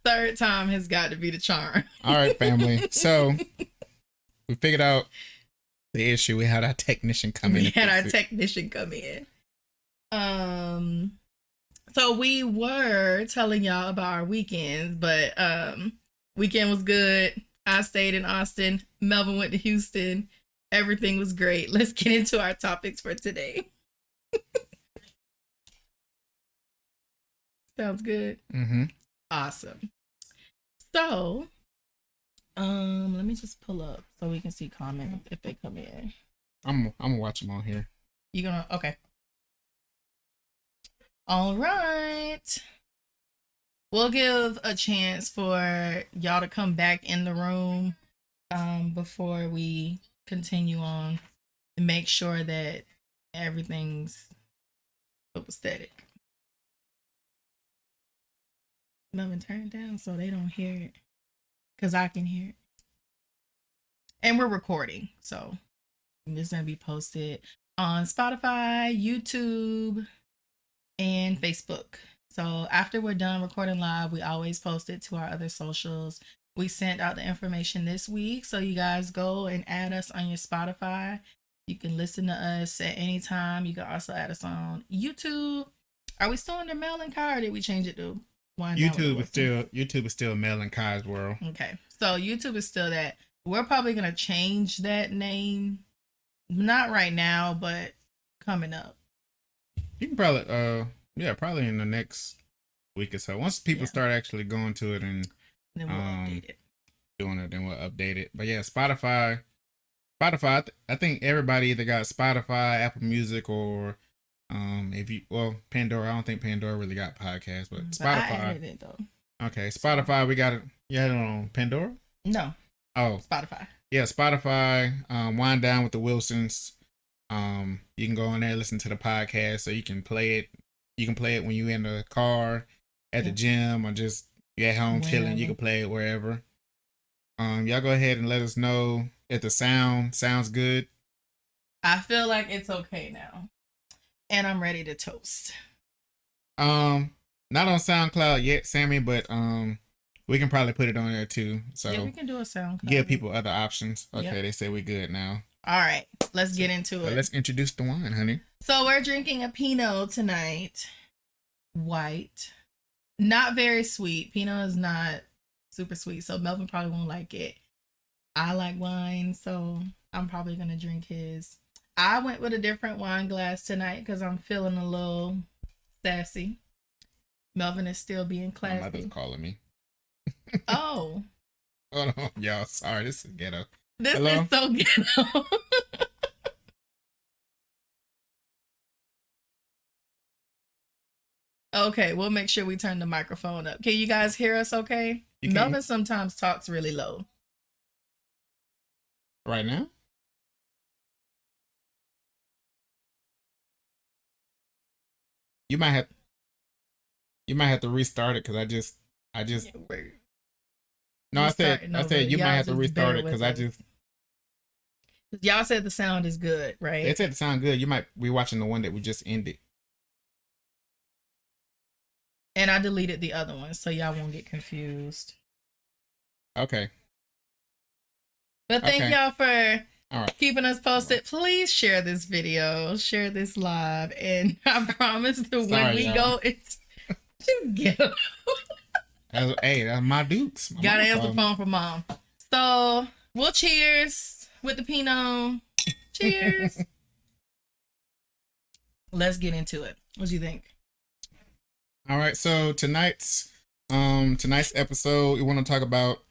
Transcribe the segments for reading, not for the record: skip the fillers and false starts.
Third time has got to be the charm. All right, family. So we figured out the issue. We had our technician come in We and had our fix it. technician come in. Um, so we were telling y'all about our weekends, but weekend was good. I stayed in Austin. Melvin went to Houston. Everything was great. Let's get into our topics for today. Sounds good. Mm-hmm. Awesome. So, let me just pull up so we can see comments if they come in. I'm gonna watch them on here. You gonna okay. All right. We'll give a chance for y'all to come back in the room before we continue on and make sure that everything's copacetic. Melvin, turn it down so they don't hear it. Because I can hear it. And we're recording, so this is going to be posted on Spotify, YouTube, and Facebook. So after we're done recording live, we always post it to our other socials. We sent out the information this week, so you guys go and add us on your Spotify. You can listen to us at any time. You can also add us on YouTube. Are we still under Mel and Kai, or did we change it to one? YouTube is still Mel and Kai's world. Okay, so YouTube is still that. We're probably gonna change that name, not right now, but coming up. You can probably probably in the next week or so. Once people start actually going to it and then we'll update it. Doing it, then we'll update it. But yeah, Spotify. I think everybody either got Spotify, Apple Music, or Pandora. I don't think Pandora really got podcasts, but Spotify. I added it though. Okay, Spotify. We got it. You had it on Pandora? No. Oh, Spotify. Yeah, Spotify. Wind Down with the Wilsons. You can go on there, listen to the podcast, so you can play it. You can play it when you're in the car, at the gym, or just you're at home chilling. You can play it wherever. Y'all go ahead and let us know if the sounds good. I feel like it's okay now, and I'm ready to toast. Not on SoundCloud yet, Sammy, but we can probably put it on there too. So yeah, we can do a SoundCloud. Give people other options. Okay, They say we're good now. All right, let's get into it. Let's introduce the wine, honey. So we're drinking a Pinot tonight. White. Not very sweet. Pinot is not super sweet, so Melvin probably won't like it. I like wine, so I'm probably going to drink his. I went with a different wine glass tonight because I'm feeling a little sassy. Melvin is still being classy. My mother's calling me. Oh. Hold on, y'all. Sorry, this is ghetto. This is so ghetto. Okay, we'll make sure we turn the microphone up. Can you guys hear us okay? Melvin sometimes talks really low. Right now? You might have to restart it because I just No, I said you might have to restart it because y'all said the sound is good, right? They said the sound good. You might be watching the one that we just ended. And I deleted the other one so y'all won't get confused. Okay. But thank y'all for keeping us posted. Please share this video, share this live, and I promise that when we go, it's just ghetto. That's my dukes. Gotta answer the phone for mom. So we'll cheers with the Pinot. Cheers. Let's get into it. What do you think? All right, so tonight's episode, we want to talk about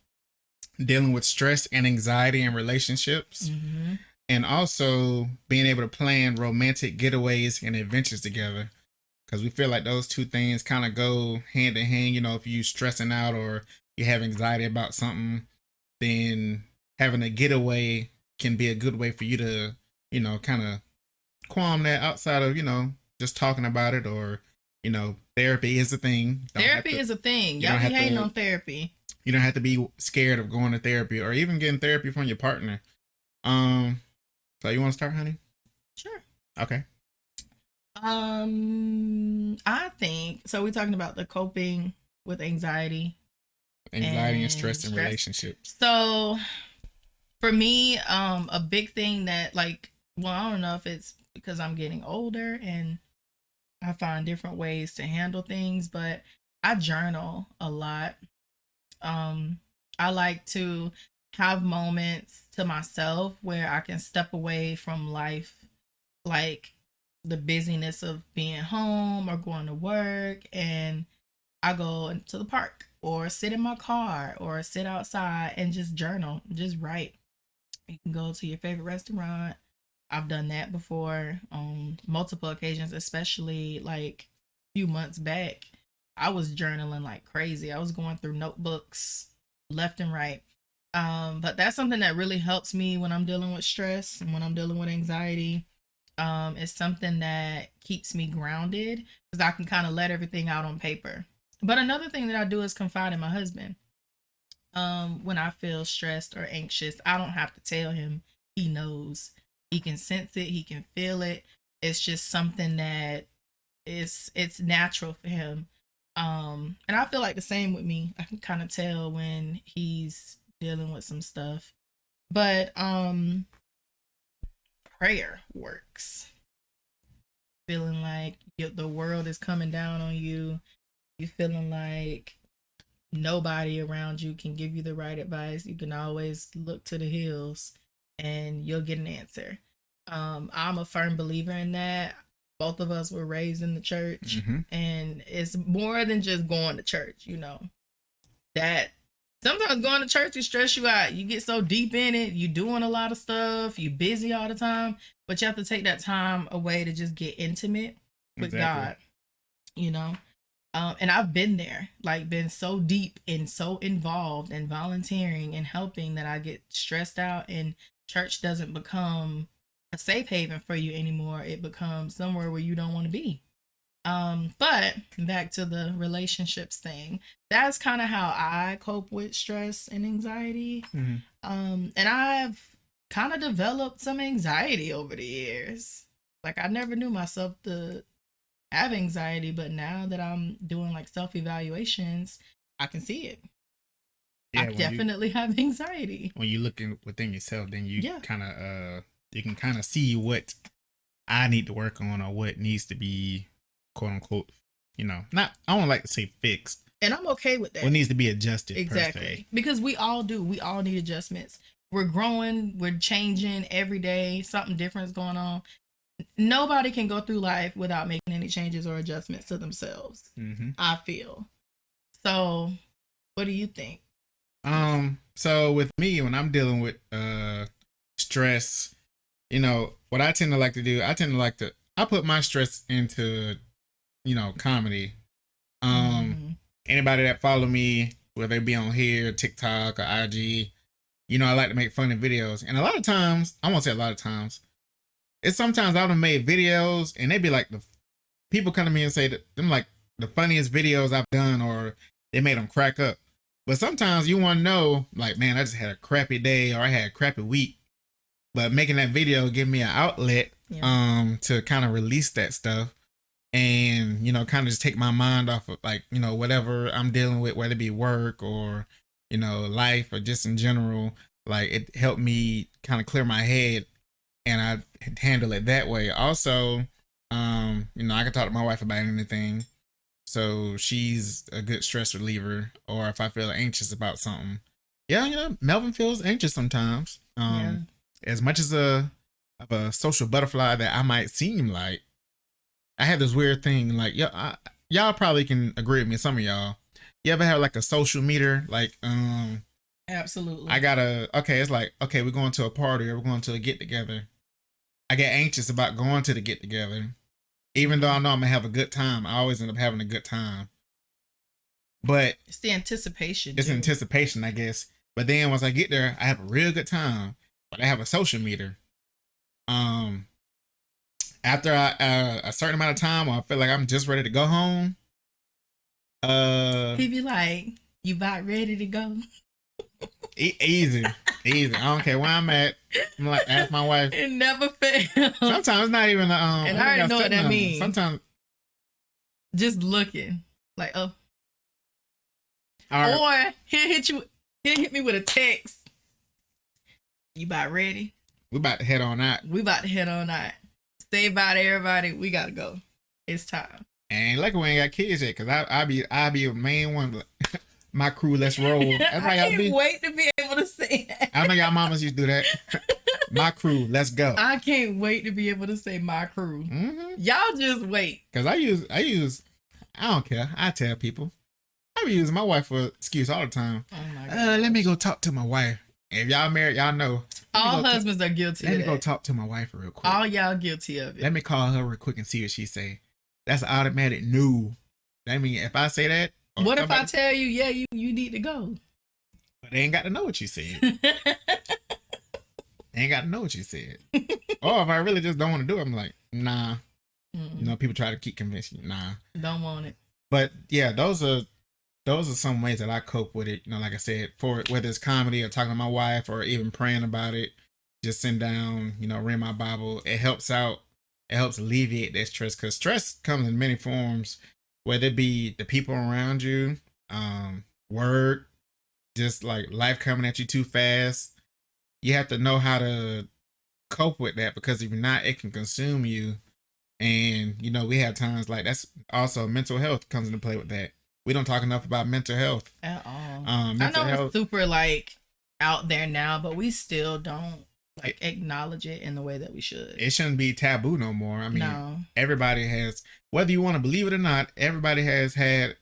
dealing with stress and anxiety in relationships, and also being able to plan romantic getaways and adventures together, because we feel like those two things kind of go hand in hand. You know, if you're stressing out or you have anxiety about something, then having a getaway can be a good way for you to, kind of calm that outside of, just talking about it, or therapy is a thing. Therapy is a thing. Y'all be hating on therapy. You don't have to be scared of going to therapy or even getting therapy from your partner. So you want to start, honey? Sure. Okay. I think so. We're talking about the coping with anxiety Anxiety and stress in stress. relationships. So for me, a big thing that like, well, I don't know if it's because I'm getting older and I find different ways to handle things, but I journal a lot. Um, I like to have moments to myself where I can step away from life, like the busyness of being home or going to work, and I go into the park or sit in my car or sit outside and just journal, just write. You can go to your favorite restaurant. I've done that before on multiple occasions, especially like a few months back. I was journaling like crazy. I was going through notebooks left and right. But that's something that really helps me when I'm dealing with stress and when I'm dealing with anxiety. It's something that keeps me grounded because I can kind of let everything out on paper. But another thing that I do is confide in my husband. When I feel stressed or anxious, I don't have to tell him. He knows. He can sense it, he can feel it. It's just something that it's natural for him. And I feel like the same with me. I can kind of tell when he's dealing with some stuff. But prayer works. Feeling like the world is coming down on you. You feeling like nobody around you can give you the right advice. You can always look to the hills and you'll get an answer. I'm a firm believer in that. Both of us were raised in the church, and it's more than just going to church, you know. That sometimes going to church will stress you out. You get so deep in it, you doing a lot of stuff, you busy all the time, but you have to take that time away to just get intimate with God, you know. And I've been there, like been so deep and so involved and volunteering and helping that I get stressed out, and church doesn't become a safe haven for you anymore. It becomes somewhere where you don't want to be. But back to the relationships thing, that's kind of how I cope with stress and anxiety. And I've kind of developed some anxiety over the years. Like I never knew myself to have anxiety, but now that I'm doing like self evaluations, I can see it. Yeah, I definitely have anxiety. When you look within yourself, then you kind of you can kind of see what I need to work on or what needs to be quote unquote, you know, not, I don't like to say fixed. And I'm okay with that. What needs to be adjusted. Exactly. Per se. Because we all do. We all need adjustments. We're growing, we're changing every day. Something different is going on. Nobody can go through life without making any changes or adjustments to themselves. I feel. So, what do you think? So with me, when I'm dealing with stress, you know, what I tend to like to do, I put my stress into, you know, comedy. Anybody that follow me, whether they be on here, TikTok or IG, you know, I like to make funny videos. And a lot of times, I won't say a lot of times, it's sometimes I've made videos and they be like, the people come to me and say that them like the funniest videos I've done, or they made them crack up. But sometimes you want to know, like, man, I just had a crappy day or I had a crappy week. But making that video give me an outlet to kind of release that stuff and, you know, kind of just take my mind off of, like, you know, whatever I'm dealing with, whether it be work or, you know, life or just in general. Like, it helped me kind of clear my head and I handle it that way. Also, you know, I can talk to my wife about anything. So she's a good stress reliever. Or if I feel anxious about something. Yeah, you know, Melvin feels anxious sometimes. As much as of a social butterfly that I might seem like, I had this weird thing. Like, y'all probably can agree with me. Some of y'all, you ever have like a social meter? Like, absolutely. it's like, okay, we're going to a party or we're going to a get together. I get anxious about going to the get together. Even though I know I'm gonna have a good time, I always end up having a good time. But it's the anticipation. It's anticipation, I guess. But then once I get there, I have a real good time. But I have a social meter. After a certain amount of time, or I feel like I'm just ready to go home. He be like, "You about ready to go?" Easy. I don't care where I'm at. I'm like, ask my wife. It never fails. Sometimes it's not even and I already know what that means. Sometimes just looking like, oh. All right. Or he'll hit me with a text. You about ready? We about to head on out. We about to head on out. Stay by to everybody. We gotta go. It's time. And like we ain't got kids yet, cause I be a main one. But my crew, let's roll. That's how I y'all be. can't wait to be able to say that. I know y'all mamas used to do that. My crew, let's go. I can't wait to be able to say my crew. Mm-hmm. Y'all just wait. Cause I use. I don't care. I tell people. I be using my wife for excuse all the time. Oh my God. Let me go talk to my wife. If y'all married, y'all know. All husbands are guilty of Let that. me go talk to my wife real quick. All y'all guilty of it. Let me call her real quick and see what she say. That's automatic no. That mean if I say that. What if I tell you, yeah, you need to go? But they ain't got to know what you said. They ain't got to know what you said. Or if I really just don't want to do it, I'm like, nah. You know, people try to keep convincing you, nah. Don't want it. But yeah, those are some ways that I cope with it. You know, like I said, for whether it's comedy or talking to my wife or even praying about it, just sitting down, you know, read my Bible. It helps out. It helps alleviate that stress because stress comes in many forms, whether it be the people around you, work, just like life coming at you too fast. You have to know how to cope with that because if you're not, it can consume you. And, you know, we have times like that's also mental health comes into play with that. We don't talk enough about mental health At all. Mental I know health. it's super like out there now, but we still don't like acknowledge it in the way that we should. It shouldn't be taboo no more. I mean, no. Everybody has, whether you want to believe it or not, everybody has had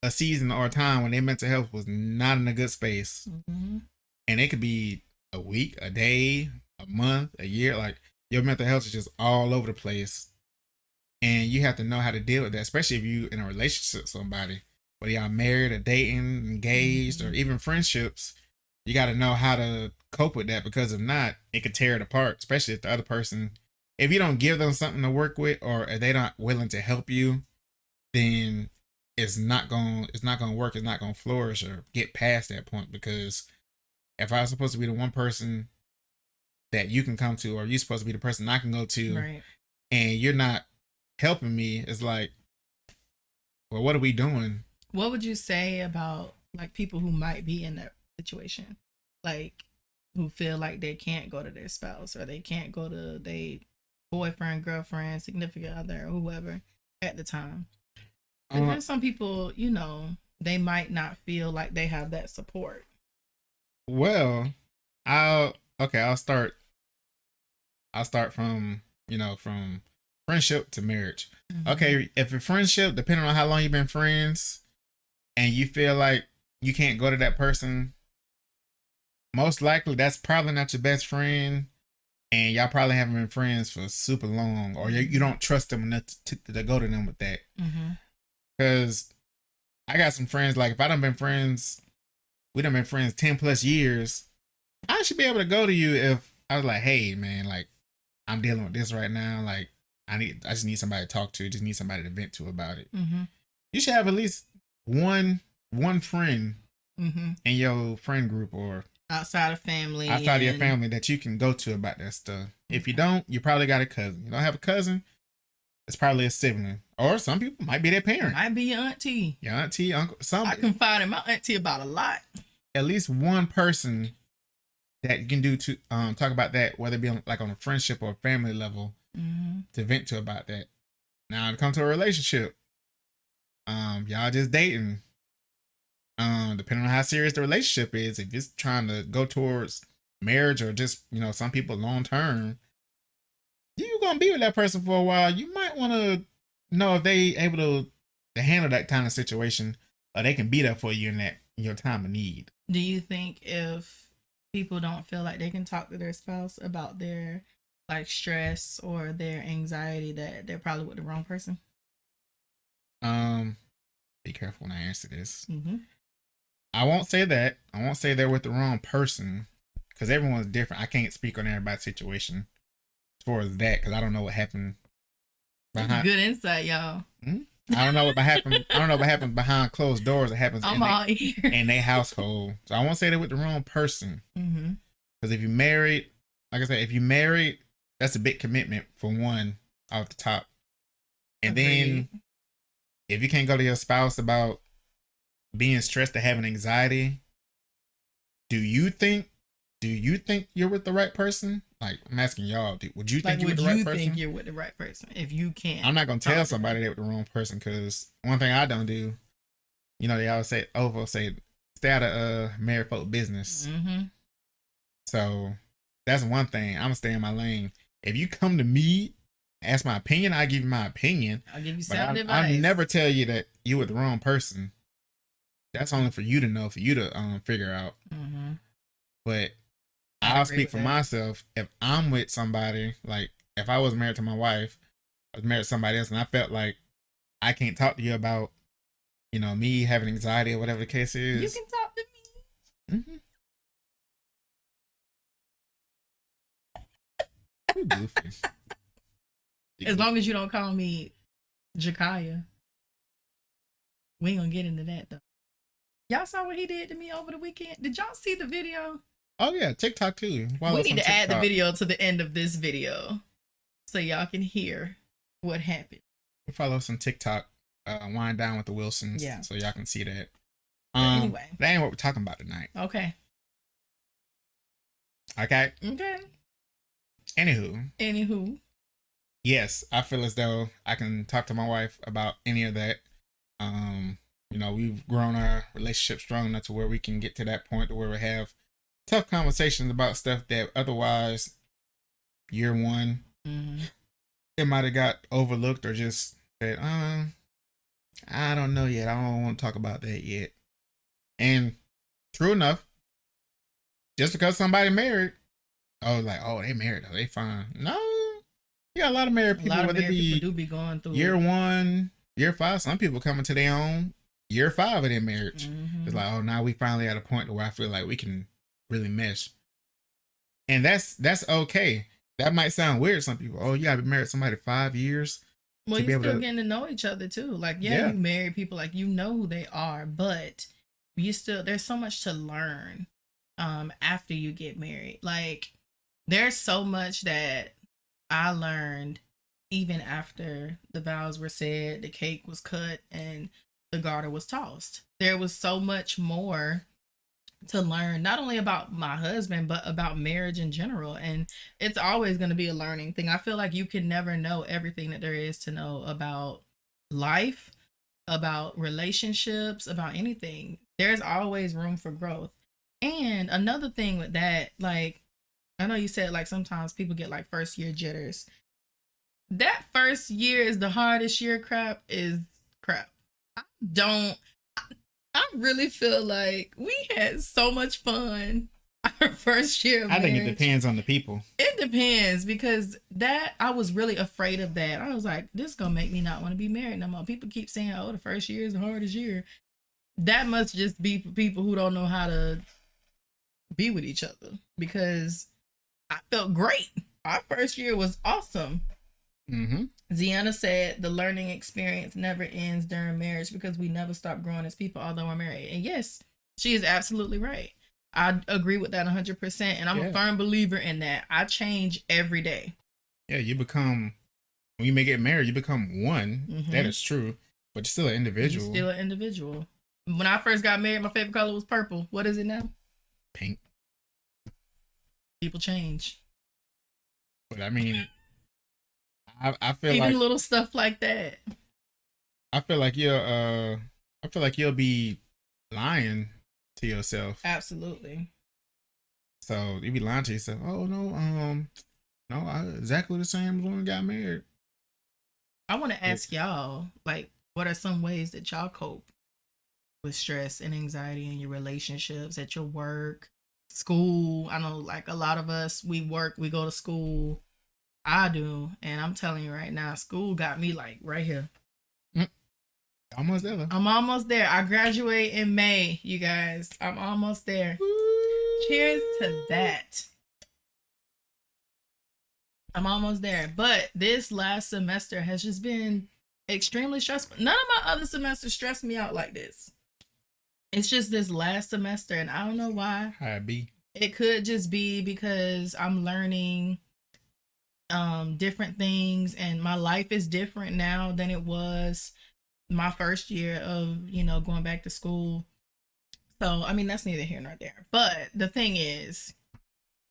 a season or a time when their mental health was not in a good space. Mm-hmm. And it could be a week, a day, a month, a year. Like your mental health is just all over the place. And you have to know how to deal with that, especially if you in a relationship with somebody, whether y'all married or dating, engaged, or even friendships. You got to know how to cope with that because if not, it could tear it apart, especially if the other person, if you don't give them something to work with or if they're not willing to help you, then it's not going to work. It's not going to flourish or get past that point because if I was supposed to be the one person that you can come to or you're supposed to be the person I can go to right. and you're not helping me, it's like, well, what are we doing? What would you say about like people who might be in that situation, like who feel like they can't go to their spouse or they can't go to their boyfriend, girlfriend, significant other, or whoever at the time? There's some people, you know, they might not feel like they have that support. Well, I'll start from, you know, from friendship to marriage. Mm-hmm. Okay, if a friendship, depending on how long you've been friends, and you feel like you can't go to that person, most likely that's probably not your best friend, and y'all probably haven't been friends for super long, or you don't trust them enough to go to them with that. Because I got some friends, like if we done been friends 10 plus years, I should be able to go to you if I was like, hey man, like I'm dealing with this right now, like I just need somebody to talk to, just need somebody to vent to about it. You should have at least one friend in your friend group or outside of your family that you can go to about that stuff. If you don't, you probably got a cousin. You don't have a cousin, it's probably a sibling, or some people might be their parent, might be your auntie, uncle. Somebody. I confide in my auntie about a lot. At least one person that you can do to talk about that, whether it be on a friendship or a family level, to vent to about that. Now, when it comes to a relationship, y'all just dating. Depending on how serious the relationship is, if it's trying to go towards marriage or just, you know, some people long term, you're gonna be with that person for a while. You might want to know if they able to handle that kind of situation, or they can be there for you in your time of need. Do you think if people don't feel like they can talk to their spouse about their like stress or their anxiety, that they're probably with the wrong person? Be careful when I answer this. I won't say that. I won't say they're with the wrong person because everyone's different. I can't speak on everybody's situation as far as that because I don't know what happened behind. Good insight, y'all. I don't know what happened. I don't know what happens behind closed doors. It happens in their household. So I won't say they're with the wrong person. Because if you're married, like I said, if you're married, that's a big commitment for one off the top. And then if you can't go to your spouse about being stressed or having anxiety, do you think you're with the right person? Like, I'm asking y'all, would you think Like, you're with would the right you think person? you're with the right person if you can't? I'm not gonna tell talk to somebody them? they're with the wrong person, because one thing I don't do, you know, they always say, Ovo say, stay out of married folk business. Mm-hmm. So that's one thing. I'm gonna stay in my lane. If you come to me, ask my opinion, I give you my opinion. I'll give you But sound I advice. never tell you that you with the wrong person. That's only for you to know, for you to figure out. Mm-hmm. But I I'll agree speak with for that. myself. If I'm with somebody, like if I was married to my wife, I was married to somebody else, and I felt like I can't talk to you about, you know, me having anxiety or whatever the case You is. can talk to Mm-hmm. You goofy. You me as goofy. long as you don't call me Jakaya. We ain't gonna get into that though. Y'all saw what he did to me over the weekend? Did y'all see the video? Oh yeah, TikTok too. Follow We us need on to add the TikTok. video to the end of this video so y'all can hear what happened. Follow us on TikTok. Wind down with the Wilsons, Yeah. so y'all can see that. But anyway. That ain't what we're talking about tonight. Okay. Okay. Okay. Anywho, yes, I feel as though I can talk to my wife about any of that. You know, we've grown our relationship strong enough to where we can get to that point to where we have tough conversations about stuff that otherwise year one Mm-hmm. it might have got overlooked or just said, I don't know yet. I don't want to talk about that yet. And true enough, just because somebody married, like, oh, they married, oh, they fine. No, you got a lot of married A people, lot of whether it married people be do be going through year it. 1, year 5. Some people coming to their own year 5 of their marriage. Mm-hmm. It's like, oh, now we finally at a point where I feel like we can really mesh, and that's okay. That might sound weird to some people. Oh, you gotta be married to somebody 5 years Well, to be you're able still to. getting to know each other too. Like, yeah, Yeah, you marry people, like you know who they are, but you still there's so much to learn after you get married. Like, there's so much that I learned even after the vows were said, the cake was cut, and the garter was tossed. There was so much more to learn, not only about my husband, but about marriage in general. And it's always going to be a learning thing. I feel like you can never know everything that there is to know about life, about relationships, about anything. There's always room for growth. And another thing with that, like, I know you said like sometimes people get like first year jitters. That first year is the hardest year crap is crap. I don't I really feel like we had so much fun our first year of I think it marriage. depends on the people. It depends because that I was really afraid of that. I was like, this is gonna make me not want to be married no more. People keep saying, oh, the first year is the hardest year. That must just be for people who don't know how to be with each other because I felt great. Our first year was awesome. Mm-hmm. Ziana said the learning experience never ends during marriage because we never stop growing as people, although we're married. And yes, she is absolutely right. I agree with that 100%. And I'm a firm believer in that. I change every day. Yeah, you become, when you may get married, you become one. Mm-hmm. That is true. But you're still an individual. You're still an individual. When I first got married, my favorite color was purple. What is it now? Pink. People change. But I mean, I feel even like little stuff like that. I feel like you'll be lying to yourself. Absolutely. So you be lying to yourself. Oh no, I exactly the same as when we got married. I want to ask y'all, like, what are some ways that y'all cope with stress and anxiety in your relationships, at your work, school? I know, like, a lot of us, we work, we go to school. I do, and I'm telling you right now, school got me like right here. Almost there. I'm almost there. I graduate in May, you guys. I'm almost there. Cheers to that. I'm almost there. But this last semester has just been extremely stressful. None of my other semesters stressed me out like this. It's just this last semester, and I don't know why. How it be? It could just be because I'm learning different things, and my life is different now than it was my first year of, going back to school. So, I mean, that's neither here nor there. But the thing is,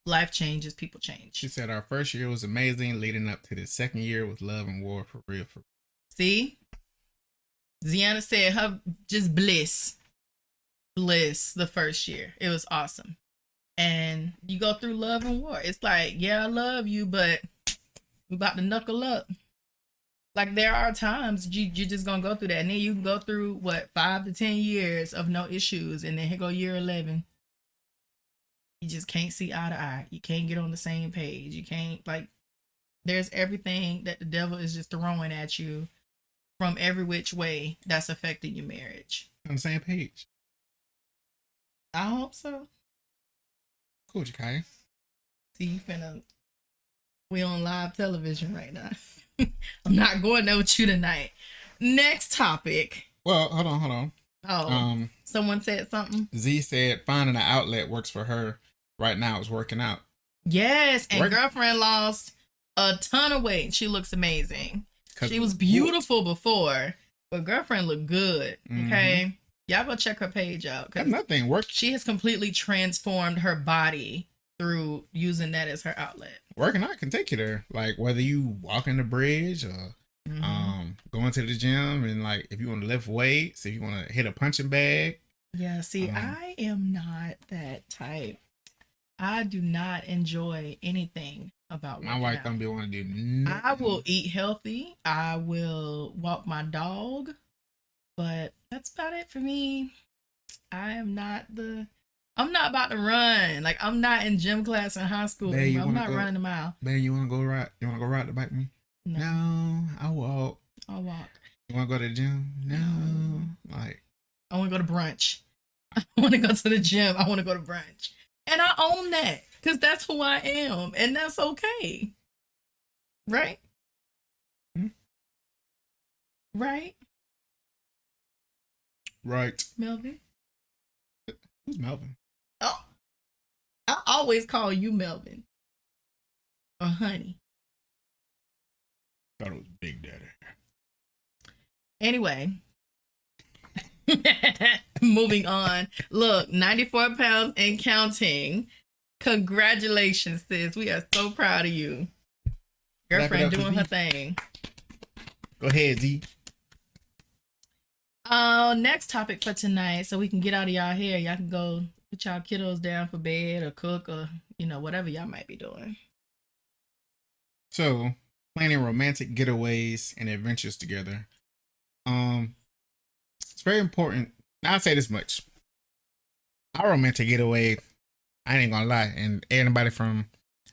life changes, people change. She said our first year was amazing, leading up to the second year with love and war for real. See? Ziana said her just bliss. Bliss the first year. It was awesome. And you go through love and war. It's like, yeah, I love you, but we about to knuckle up. Like, there are times you're just gonna go through that, and then you can go through 5 to 10 years of no issues, and then here go year 11. You just can't see eye to eye. You can't get on the same page. You can't, there's everything that the devil is just throwing at you from every which way that's affecting your marriage. On the same page. I hope so. Cool, Jakaya. See, we on live television right now. I'm not going there with you tonight. Next topic. Well, hold on. Oh, someone said something. Z said finding an outlet works for her. Right now, it's working out. Yes, and girlfriend lost a ton of weight. She looks amazing. She was beautiful before, but girlfriend looked good. Okay, y'all go check her page out. That's nothing. Work. She has completely transformed her body through using that as her outlet. Working out can take you there. Like whether you walking the bridge or going to the gym, and like if you want to lift weights, if you want to hit a punching bag. Yeah, see, I am not that type. I do not enjoy anything about my wife don't be want to do nothing. I will eat healthy. I will walk my dog, but that's about it for me. I'm not about to run. Like, I'm not in gym class in high school. Babe, I'm not running a mile. Babe, you want to go ride? You want to go ride the bike with me? No, I'll walk. I'll walk. You want to go to the gym? No. Like, I want to go to brunch. I want to go to the gym. I want to go to brunch. And I own that because that's who I am. And that's okay. Right? Right? Right. Melvin? Who's Melvin? Oh, I always call you Melvin. Or honey. Thought it was Big Daddy. Anyway. Moving on. Look, 94 pounds and counting. Congratulations, sis. We are so proud of you. Girlfriend doing her thing. Go ahead, Z. Next topic for tonight, so we can get out of y'all hair. Y'all can go put y'all kiddos down for bed or cook or, whatever y'all might be doing. So, planning romantic getaways and adventures together. It's very important. Now, I'll say this much. Our romantic getaway, I ain't gonna lie, and anybody from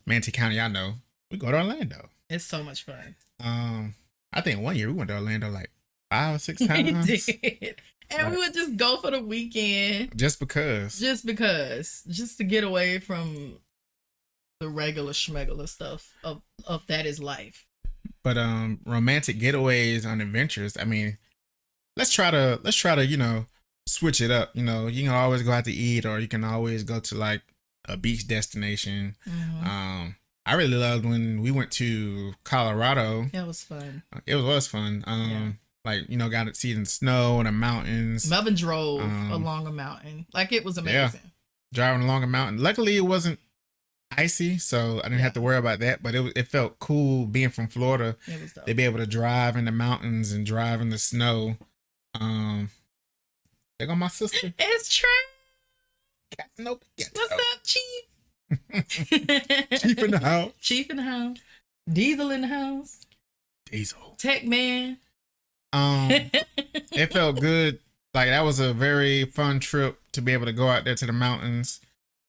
Manatee County, I know, we go to Orlando. It's so much fun. I think one year we went to Orlando like 5 or 6 times. We did. And we would just go for the weekend. Just because. Just to get away from the regular schmegular stuff of that is life. But romantic getaways on adventures, I mean, let's try to, switch it up. You can always go out to eat, or you can always go to like a beach destination. I really loved when we went to Colorado. It was fun. It was fun. Like, got to see it in the snow and the mountains. Melvin drove along a mountain. Like, it was amazing. Yeah, driving along a mountain. Luckily, it wasn't icy, so I didn't have to worry about that. But it felt cool being from Florida. It was dope. To be able to drive in the mountains and drive in the snow. There go my sister. It's true. What's up, Chief? Chief in the house. Chief in the house. Diesel in the house. Diesel. Tech man. It felt good. Like, that was a very fun trip to be able to go out there to the mountains,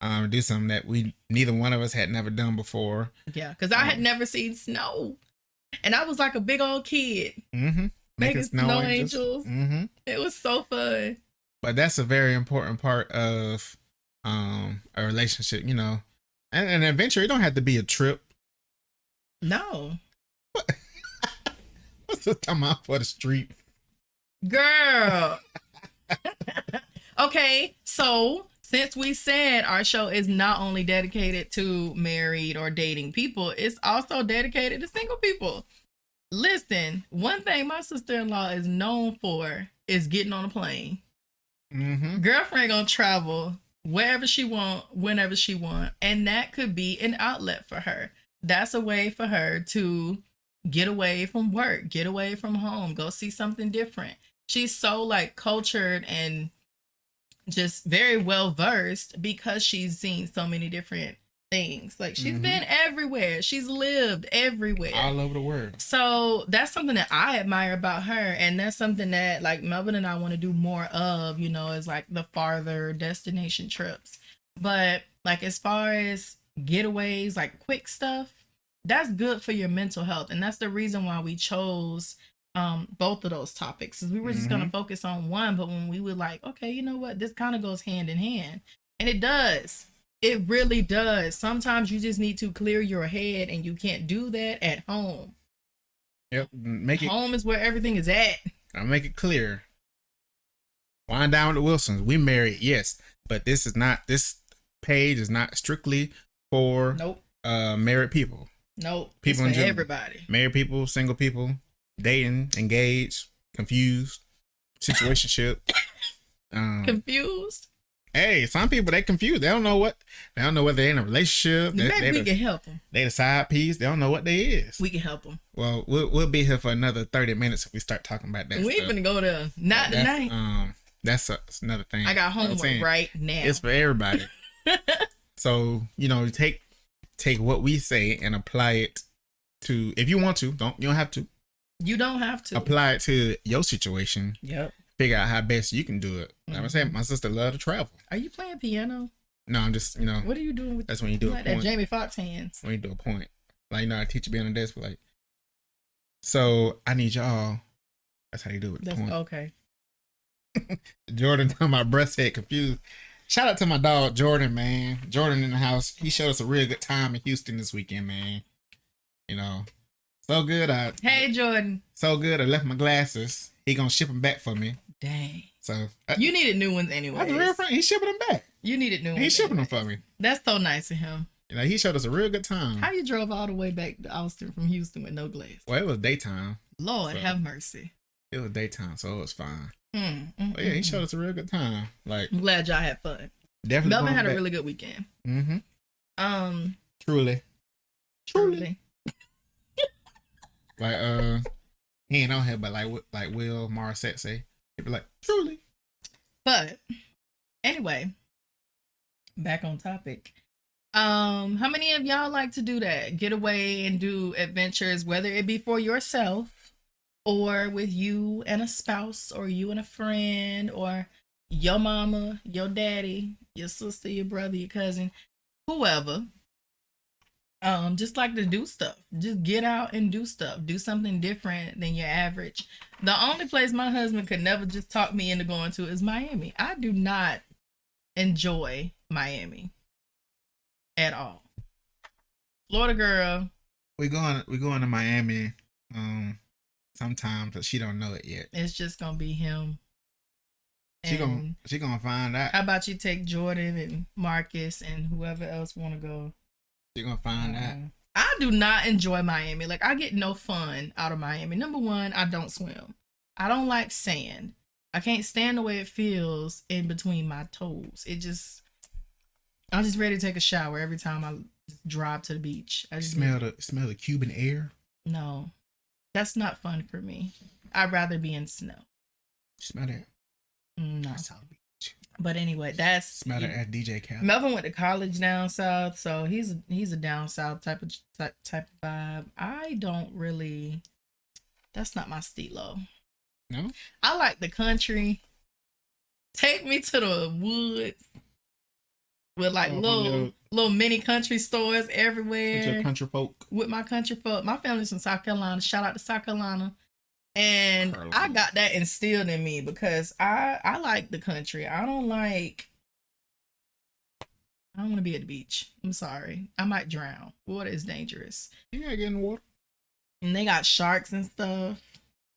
do something that neither one of us had never done before. Yeah, because I had never seen snow, and I was like a big old kid. Making snow angels. It was so fun. But that's a very important part of a relationship, and an adventure. It don't have to be a trip. No. What's the time out for the street? Girl. Okay, so since we said our show is not only dedicated to married or dating people, it's also dedicated to single people. Listen, one thing my sister-in-law is known for is getting on a plane. Mm-hmm. Girlfriend gonna travel wherever she want, whenever she want, and that could be an outlet for her. That's a way for her to get away from work, get away from home, go see something different. She's so like cultured and just very well versed because she's seen so many different things. Like she's been everywhere. She's lived everywhere. All over the world. So that's something that I admire about her. And that's something that like Melvin and I want to do more of, you know, is like the farther destination trips. But like as far as getaways, like quick stuff, that's good for your mental health. And that's the reason why we chose both of those topics. Is we were just gonna focus on one, but when we were like, okay, you know what, this kind of goes hand in hand. And it does. It really does. Sometimes you just need to clear your head, and you can't do that at home. Yep. Home is where everything is at. I'll make it clear. Wind down with the Wilsons. We married, yes, but this page is not strictly for married people. Nope. People it's in for general. everybody. Married people, single people, dating, engaged, confused, situationship. Confused. Hey, some people they confused. They don't know whether they're in a relationship. Maybe we can help them. They the side piece. They don't know what they is. We can help them. Well, we'll be here for another 30 minutes if we start talking about that. We ain't gonna go there. Not tonight. That's another thing. I got homework right now. It's for everybody. So take what we say and apply it to. If you want to, you don't have to. You don't have to apply it to your situation. Yep. Figure out how best you can do it. Like I said, my sister love to travel. Are you playing piano? No, I'm just What are you doing with? That's when you do like a point. That Jamie Foxx hands. When you do a point, like a teacher be on the desk, but like, so I need y'all. That's how you do it. That's point. Okay. Jordan, my breast head confused. Shout out to my dog Jordan, man. Jordan in the house. He showed us a real good time in Houston this weekend, man. So good. Hey Jordan. So good. I left my glasses. He gonna ship them back for me. Dang. So you needed new ones anyway. That's a real friend. He's shipping them back. You needed new ones. He's shipping them for me. That's so nice of him. He showed us a real good time. How you drove all the way back to Austin from Houston with no glass? Well, it was daytime. Lord have mercy. It was daytime, so it was fine. But yeah, he showed us a real good time. Like, I'm glad y'all had fun. Definitely. Melvin had a really good weekend. Truly. Like he ain't on here, but like Will Morissette say, he'd be like, truly. But anyway, back on topic. How many of y'all like to do that? Get away and do adventures, whether it be for yourself or with you and a spouse or you and a friend or your mama, your daddy, your sister, your brother, your cousin, whoever. Just like to do stuff. Just get out and do stuff. Do something different than your average. The only place my husband could never just talk me into going to is Miami. I do not enjoy Miami at all. Florida girl. We going to Miami sometime, but she don't know it yet. It's just gonna be him. She gonna find out. How about you take Jordan and Marcus and whoever else want to go? She gonna find out. I do not enjoy Miami. Like, I get no fun out of Miami. Number one, I don't swim. I don't like sand. I can't stand the way it feels in between my toes. I'm just ready to take a shower every time I drive to the beach. I just smell the Cuban air. No, that's not fun for me. I'd rather be in snow. Smell that. No. That's South Beach. But anyway, that's smell that at DJ Khaled. Melvin went to college down south, so he's a down south type of vibe. I don't really. That's not my stilo. No. I like the country. Take me to the woods with like little mini country stores everywhere. With your country folk. With my country folk. My family's from South Carolina. Shout out to South Carolina. And I got that instilled in me because I like the country. I don't want to be at the beach. I'm sorry. I might drown. Water is dangerous. You gotta get in the water. And they got sharks and stuff.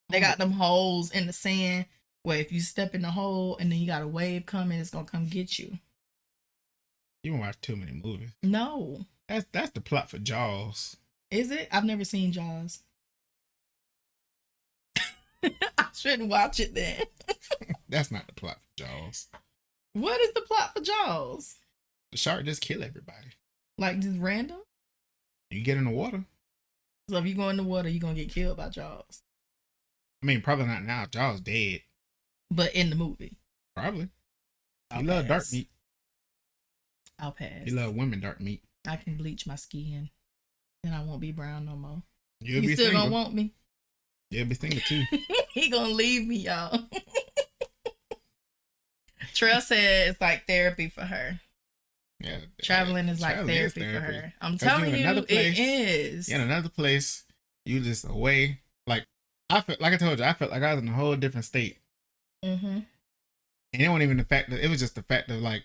They got them holes in the sand where if you step in the hole and then you got a wave coming, it's gonna come get you. You don't watch too many movies. No. That's the plot for Jaws. Is it? I've never seen Jaws. I shouldn't watch it then. That's not the plot for Jaws. What is the plot for Jaws? The shark just kill everybody. Like just random? You get in the water. So if you go in the water, you're gonna get killed by Jaws. I mean, probably not now. Jaws dead. But in the movie. Probably. I'll He love dark pass. meat. I'll pass. He love women dark meat. I can bleach my skin. Then I won't be brown no more. You'll You be still single. gonna want me? You'll be single too. He gonna leave me, y'all. Trail said it's like therapy for her. Yeah, Traveling is like traveling is therapy for her. I'm 'Cause telling in you, another it place, is. in another place, you just away. Like I felt, like I told you, I felt like I was in a whole different state. Mm-hmm. And it wasn't even the fact that it was just the fact of like,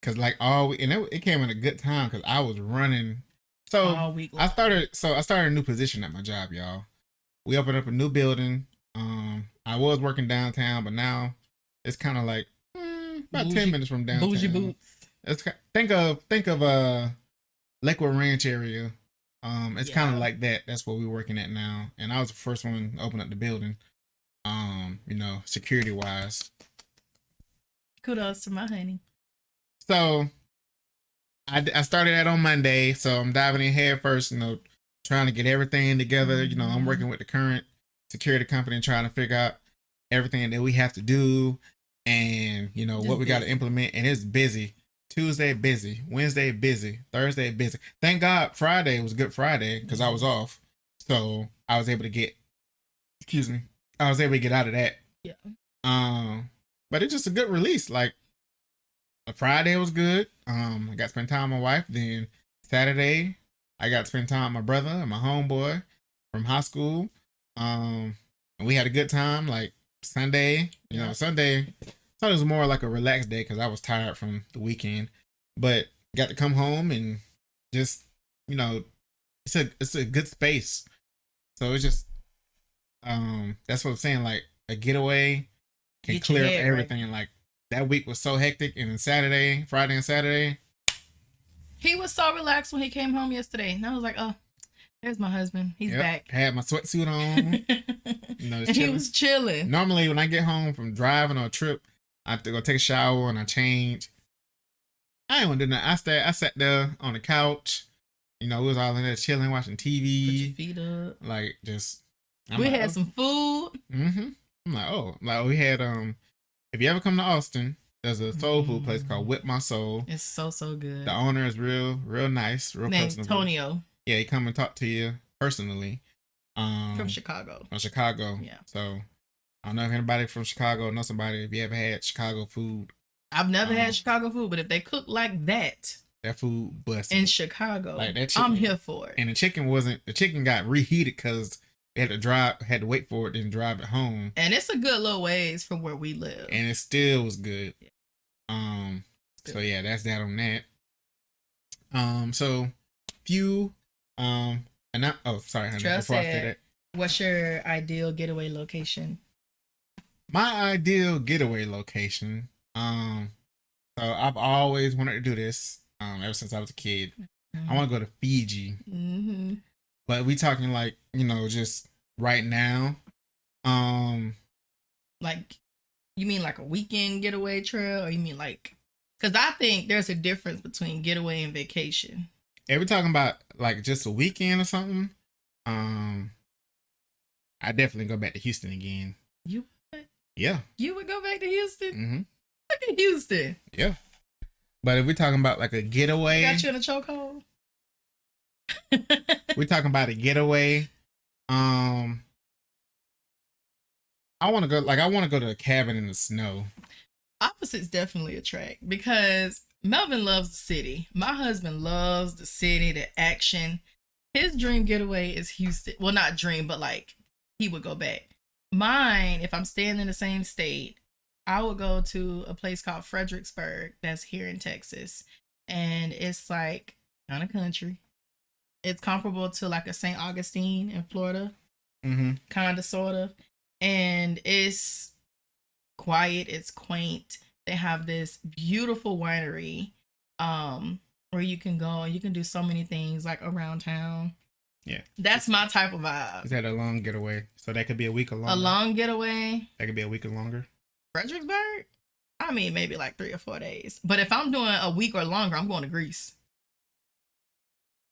cause like it came at a good time because I was running. So All week long. I started a new position at my job, y'all. We opened up a new building. I was working downtown, but now it's kind of like about 10 minutes from downtown. Bougie boots. It's think of Lakewood Ranch area. It's kind of like that. That's where we're working at now. And I was the first one to open up the building. Security wise. Kudos to my honey. So I started that on Monday. So I'm diving in head first, trying to get everything together. I'm working with the current security company trying to figure out everything that we have to do and, what we got to implement. And it's busy. Tuesday busy, Wednesday busy, Thursday busy. Thank God Friday was Good Friday because I was off. So I was able to get out of that. Yeah. But it's just a good release. Like Friday was good. I got to spend time with my wife. Then Saturday, I got to spend time with my brother and my homeboy from high school. And we had a good time. Like Sunday, Sunday was more like a relaxed day because I was tired from the weekend. But got to come home and just, it's a good space. So it's just, that's what I'm saying. Like a getaway can clear up everything. Right. Like that week was so hectic, and then Friday and Saturday, he was so relaxed when he came home yesterday, and I was like, "Oh, there's my husband. He's back." Had my sweatsuit on, and he was chilling. Normally, when I get home from driving or a trip, I have to go take a shower and I change. I ain't want to do nothing. I sat there on the couch. We was all in there chilling, watching TV. Put your feet up. Like just. We had some food. Mm-hmm. I'm like, we had if you ever come to Austin, there's a soul food place called Whip My Soul. It's so good. The owner is real nice, real named personable. Antonio. Yeah, he come and talk to you personally. From Chicago. Yeah. So I don't know if anybody from Chicago knows somebody. If you ever had Chicago food, I've never had Chicago food, but if they cook like that food busted in Chicago, like that chicken, I'm here for it. And the chicken got reheated because they had to wait for it, then drive it home. And it's a good little ways from where we live. And it still was good. Yeah. So yeah, that's that on that. So few and not sorry, honey, before I say that. What's your ideal getaway location? My ideal getaway location. So I've always wanted to do this. Ever since I was a kid. Mm-hmm. I want to go to Fiji. Mm-hmm. But we talking like, just right now. Like, you mean like a weekend getaway trail, or you mean like, because I think there's a difference between getaway and vacation. If we're talking about like just a weekend or something, I definitely go back to Houston again. You would? Yeah. You would go back to Houston? Mm-hmm. Look at Houston. Yeah. But if we're talking about like a getaway, got you in a chokehold. We're talking about a getaway. I want to go to a cabin in the snow. Opposites definitely attract because Melvin loves the city. My husband loves the city, the action. His dream getaway is Houston. Well, not dream, but like he would go back. Mine, if I'm staying in the same state, I would go to a place called Fredericksburg that's here in Texas. And it's like kind of country. It's comparable to like a St. Augustine in Florida. Mm-hmm. Kind of, sort of. And it's quiet. It's quaint. They have this beautiful winery where you can go and you can do so many things like around town. Yeah. That's my type of vibe. Is that a long getaway? So that could be a week or longer. A long getaway. That could be a week or longer. Fredericksburg? I mean, maybe like 3 or 4 days. But if I'm doing a week or longer, I'm going to Greece.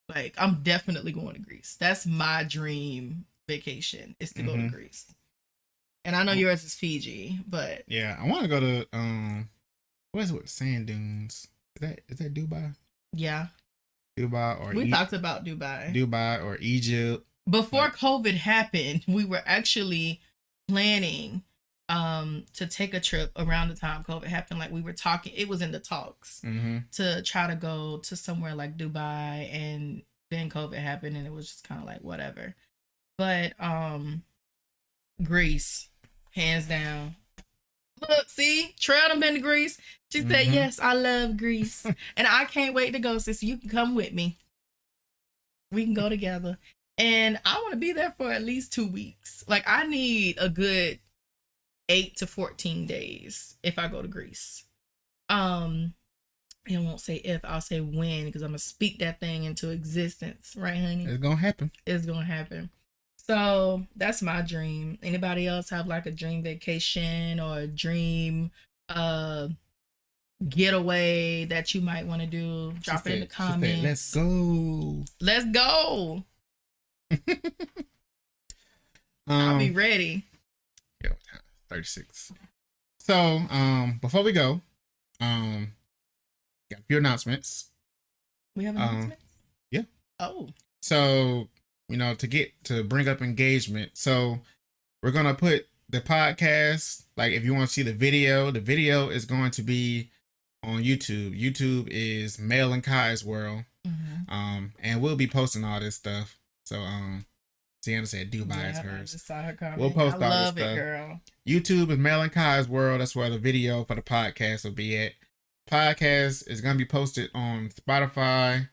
Like, I'm definitely going to Greece. That's my dream vacation, is to go to Greece. And I know yours is Fiji, but yeah, I want to go to what is it with sand dunes? Is that Dubai? Yeah. Dubai or we talked about Dubai. Dubai or Egypt. Before COVID happened, we were actually planning to take a trip around the time COVID happened. Like, we were talking, it was in the talks to try to go to somewhere like Dubai, and then COVID happened and it was just kind of like whatever. But Greece, hands down. Look, see, Trail done been to Greece. She said, yes, I love Greece. And I can't wait to go, sis. You can come with me. We can go together. And I want to be there for at least 2 weeks. Like, I need a good 8 to 14 days if I go to Greece. I won't say if, I'll say when, because I'm going to speak that thing into existence. Right, honey? It's going to happen. It's going to happen. So that's my dream. Anybody else have like a dream vacation or a dream getaway that you might want to do? Drop it in the comments. Let's go. Let's go. I'll be ready. Yeah, 36. So, before we go, got a few announcements. We have announcements? Yeah. Oh. So, to bring up engagement. So, we're going to put the podcast, like if you want to see the video is going to be on YouTube. YouTube is Mel and Kai's World. And we'll be posting all this stuff. So, Sienna said Dubai is hers. I just saw her comment. We'll post I all love this stuff. it, girl. YouTube is Mel and Kai's World. That's where the video for the podcast will be at. Podcast is going to be posted on Spotify,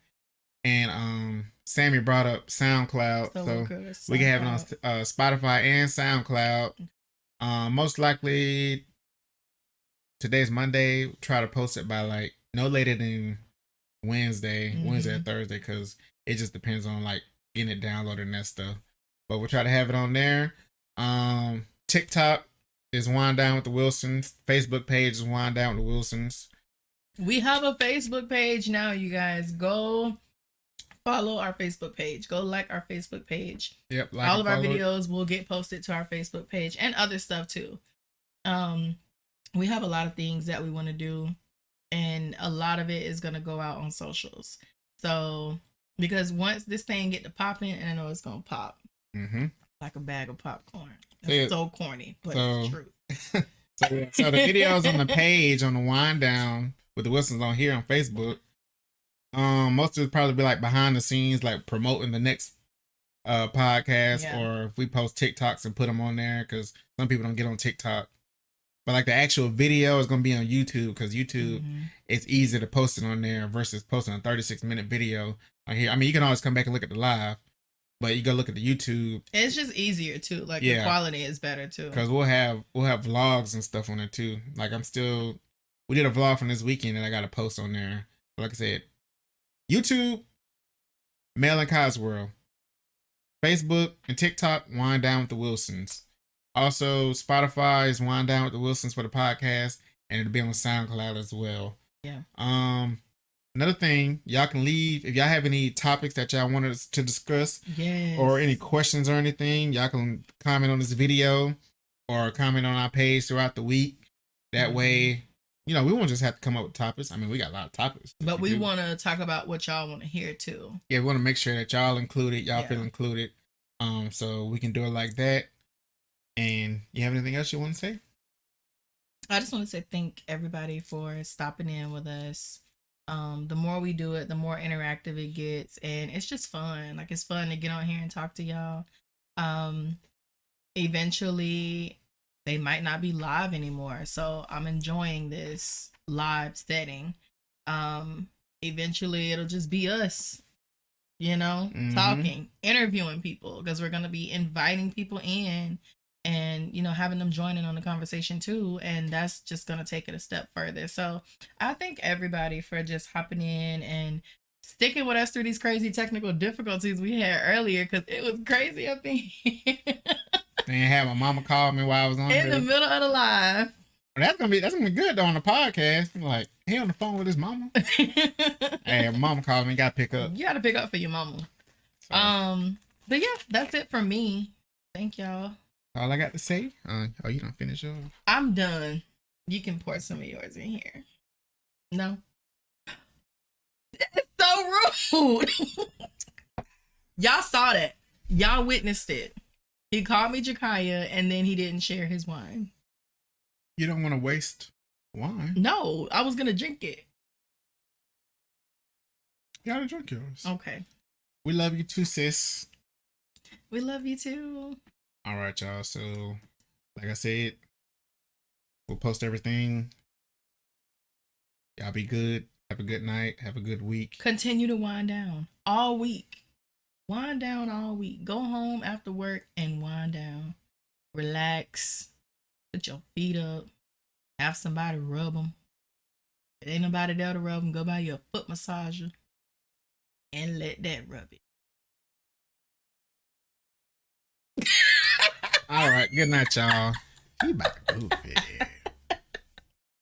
and Sammy brought up SoundCloud, so we can have it on Spotify and SoundCloud. Most likely today's Monday. Try to post it by like no later than Wednesday or Thursday, because it just depends on like getting it downloaded and that stuff. But we'll try to have it on there. TikTok is Wind Down with the Wilsons. Facebook page is Wind Down with the Wilsons. We have a Facebook page now, you guys. Go follow our Facebook page. Go like our Facebook page. Yep. All of our videos will get posted to our Facebook page, and other stuff too. We have a lot of things that we want to do, and a lot of it is going to go out on socials. So, because once this thing get to popping, and I know it's going to pop like a bag of popcorn. It's so corny, but it's true. So the videos on the page, on the Wind Down with the Wilsons on here on Facebook, most of it probably be like behind the scenes, like promoting the next podcast, or if we post TikToks and put them on there, because some people don't get on TikTok. But like the actual video is going to be on YouTube, because YouTube, it's easier to post it on there versus posting a 36-minute video on here. I mean, you can always come back and look at the live, but you go look at the YouTube. It's just easier too. Like the quality is better too. Because we'll have vlogs and stuff on there too. Like we did a vlog from this weekend and I got a post on there. But like I said, YouTube, Mel and Kai's World. Facebook and TikTok, Wind Down with the Wilsons. Also, Spotify is Wind Down with the Wilsons for the podcast, and it'll be on SoundCloud as well. Yeah. Another thing, y'all can leave if y'all have any topics that y'all wanted us to discuss, or any questions or anything. Y'all can comment on this video or comment on our page throughout the week. That way, we won't just have to come up with topics. I mean, we got a lot of topics, but we want to talk about what y'all want to hear too. Yeah, we want to make sure that y'all included, feel included. So we can do it like that. And you have anything else you want to say? I just want to say thank everybody for stopping in with us. The more we do it, the more interactive it gets, and it's just fun. Like, it's fun to get on here and talk to y'all. Eventually they might not be live anymore, so I'm enjoying this live setting. Eventually it'll just be us, talking, interviewing people, because we're going to be inviting people in and having them join in on the conversation too, and that's just going to take it a step further. So I thank everybody for just hopping in and sticking with us through these crazy technical difficulties we had earlier because it was crazy up in here. And had my mama call me while I was on In the there. middle of the live. That's gonna be good though on the podcast. I'm like, he on the phone with his mama. Hey, my mama called me, gotta pick up. You gotta pick up for your mama. So. But yeah, that's it for me. Thank y'all. All I got to say. Oh, you don't finish yours? I'm done. You can pour some of yours in here. No. It's so rude. Y'all saw that. Y'all witnessed it. He called me Jakaya and then he didn't share his wine. You don't want to waste wine. No, I was gonna drink it. You gotta drink yours. Okay. We love you too, sis. We love you too. All right, y'all. So, like I said, we'll post everything. Y'all be good. Have a good night. Have a good week. Continue to wind down all week. Wind down all week. Go home after work and wind down. Relax. Put your feet up. Have somebody rub them. If ain't nobody there to rub them, go buy you a foot massager and let that rub it. All right. Good night, y'all. He about to goof it.